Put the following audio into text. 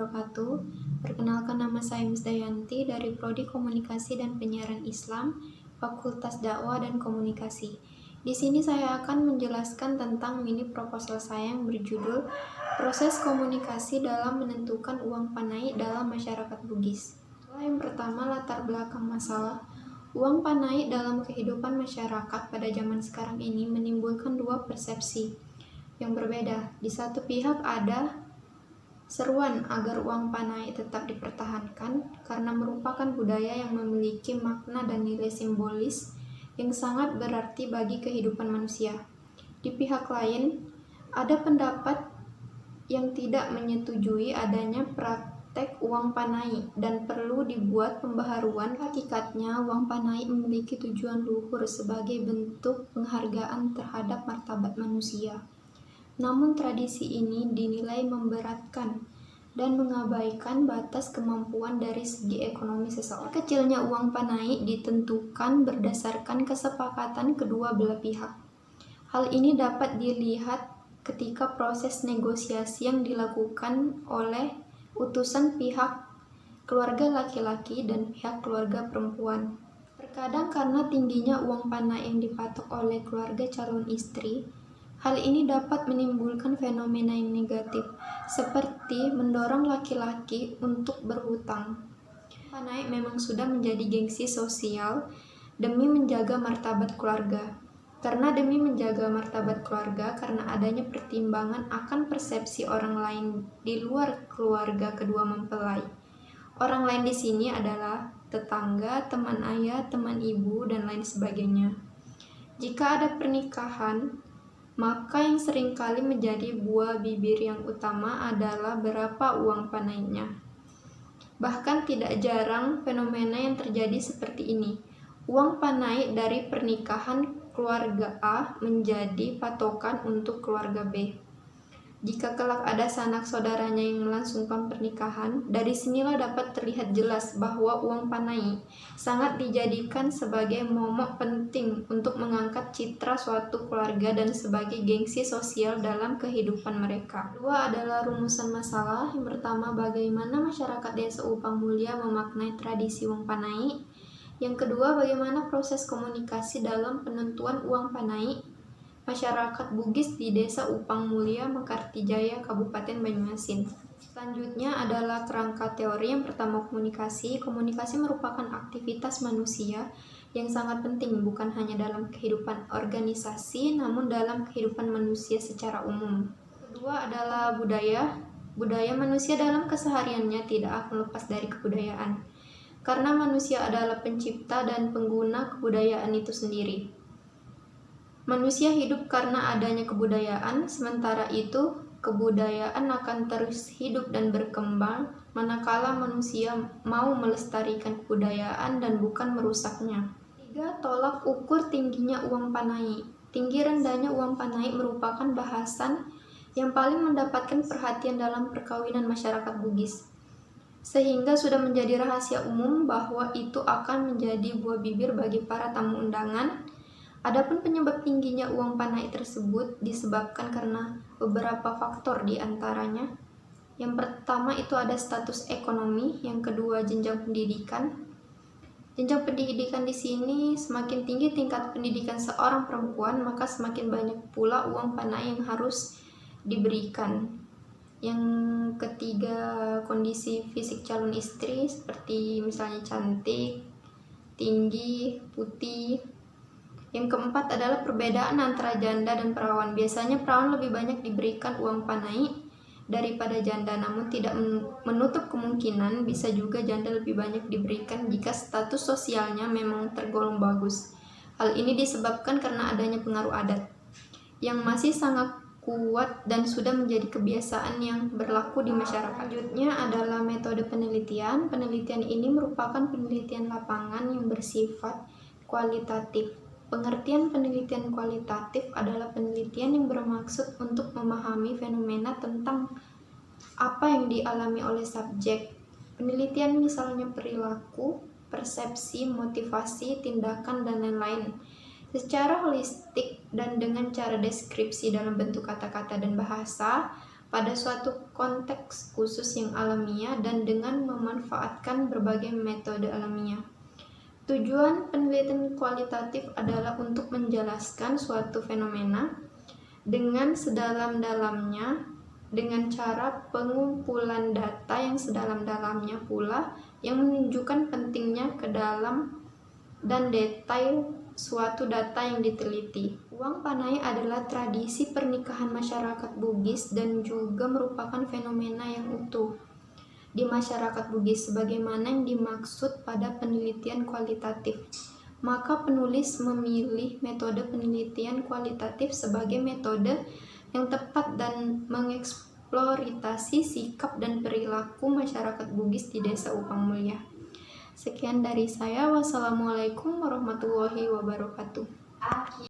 wabarakatuh. Perkenalkan, nama saya Misdayanti dari Prodi Komunikasi dan Penyiaran Islam, Fakultas Dakwah dan Komunikasi. Di sini saya akan menjelaskan tentang mini proposal saya yang berjudul Proses Komunikasi dalam Menentukan Uang Panai dalam Masyarakat Bugis. Yang pertama, latar belakang masalah. Uang panai dalam kehidupan masyarakat pada zaman sekarang ini menimbulkan dua persepsi yang berbeda. Di satu pihak ada seruan agar uang panai tetap dipertahankan karena merupakan budaya yang memiliki makna dan nilai simbolis yang sangat berarti bagi kehidupan manusia. Di pihak lain, ada pendapat yang tidak menyetujui adanya praktek uang panai dan perlu dibuat pembaharuan. Hakikatnya, uang panai memiliki tujuan luhur sebagai bentuk penghargaan terhadap martabat manusia. Namun tradisi ini dinilai memberatkan dan mengabaikan batas kemampuan dari segi ekonomi seseorang. Kecilnya uang panai ditentukan berdasarkan kesepakatan kedua belah pihak. Hal ini dapat dilihat ketika proses negosiasi yang dilakukan oleh utusan pihak keluarga laki-laki dan pihak keluarga perempuan. Terkadang karena tingginya uang panai yang dipatok oleh keluarga calon istri, hal ini dapat menimbulkan fenomena yang negatif, seperti mendorong laki-laki untuk berhutang. Panai memang sudah menjadi gengsi sosial demi menjaga martabat keluarga. Karena demi menjaga martabat keluarga, karena adanya pertimbangan akan persepsi orang lain di luar keluarga kedua mempelai. Orang lain di sini adalah tetangga, teman ayah, teman ibu, dan lain sebagainya. Jika ada pernikahan, maka yang seringkali menjadi buah bibir yang utama adalah berapa uang panainya. Bahkan tidak jarang fenomena yang terjadi seperti ini. Uang panai dari pernikahan keluarga A menjadi patokan untuk keluarga B. Jika kelak ada sanak saudaranya yang melangsungkan pernikahan, dari sinilah dapat terlihat jelas bahwa uang panai sangat dijadikan sebagai momok penting untuk mengangkat citra suatu keluarga dan sebagai gengsi sosial dalam kehidupan mereka. Kedua adalah rumusan masalah. Yang pertama, bagaimana masyarakat Desa Upang Mulia memaknai tradisi uang panai. Yang kedua, bagaimana proses komunikasi dalam penentuan uang panai masyarakat Bugis di Desa Upang Mulia, Mekartijaya, Kabupaten Banyuasin. Selanjutnya adalah kerangka teori. Yang pertama, komunikasi. Komunikasi merupakan aktivitas manusia yang sangat penting bukan hanya dalam kehidupan organisasi, namun dalam kehidupan manusia secara umum. Kedua adalah budaya. Budaya manusia dalam kesehariannya tidak akan lepas dari kebudayaan, karena manusia adalah pencipta dan pengguna kebudayaan itu sendiri. Manusia hidup karena adanya kebudayaan, sementara itu kebudayaan akan terus hidup dan berkembang manakala manusia mau melestarikan kebudayaan dan bukan merusaknya. 3. Tolak ukur tingginya uang panai. Tinggi rendahnya uang panai merupakan bahasan yang paling mendapatkan perhatian dalam perkawinan masyarakat Bugis, sehingga sudah menjadi rahasia umum bahwa itu akan menjadi buah bibir bagi para tamu undangan. Adapun penyebab tingginya uang panai tersebut disebabkan karena beberapa faktor di antaranya. Yang pertama itu ada status ekonomi, yang kedua jenjang pendidikan. Jenjang pendidikan di sini semakin tinggi tingkat pendidikan seorang perempuan, maka semakin banyak pula uang panai yang harus diberikan. Yang ketiga, kondisi fisik calon istri seperti misalnya cantik, tinggi, putih. Yang keempat adalah perbedaan antara janda dan perawan. Biasanya perawan lebih banyak diberikan uang panai daripada janda, namun tidak menutup kemungkinan bisa juga janda lebih banyak diberikan jika status sosialnya memang tergolong bagus. Hal ini disebabkan karena adanya pengaruh adat yang masih sangat kuat dan sudah menjadi kebiasaan yang berlaku di masyarakat. Selanjutnya adalah metode penelitian. Penelitian ini merupakan penelitian lapangan yang bersifat kualitatif. Pengertian penelitian kualitatif adalah penelitian yang bermaksud untuk memahami fenomena tentang apa yang dialami oleh subjek. Penelitian misalnya perilaku, persepsi, motivasi, tindakan, dan lain-lain. Secara holistik dan dengan cara deskripsi dalam bentuk kata-kata dan bahasa, pada suatu konteks khusus yang alamiah dan dengan memanfaatkan berbagai metode alamiah. Tujuan penelitian kualitatif adalah untuk menjelaskan suatu fenomena dengan sedalam-dalamnya dengan cara pengumpulan data yang sedalam-dalamnya pula yang menunjukkan pentingnya ke dalam dan detail suatu data yang diteliti. Uang panai adalah tradisi pernikahan masyarakat Bugis dan juga merupakan fenomena yang utuh di masyarakat Bugis sebagaimana yang dimaksud pada penelitian kualitatif. Maka penulis memilih metode penelitian kualitatif sebagai metode yang tepat dan mengeksplorasi sikap dan perilaku masyarakat Bugis di Desa Upang Mulia. Sekian dari saya. Wassalamualaikum warahmatullahi wabarakatuh.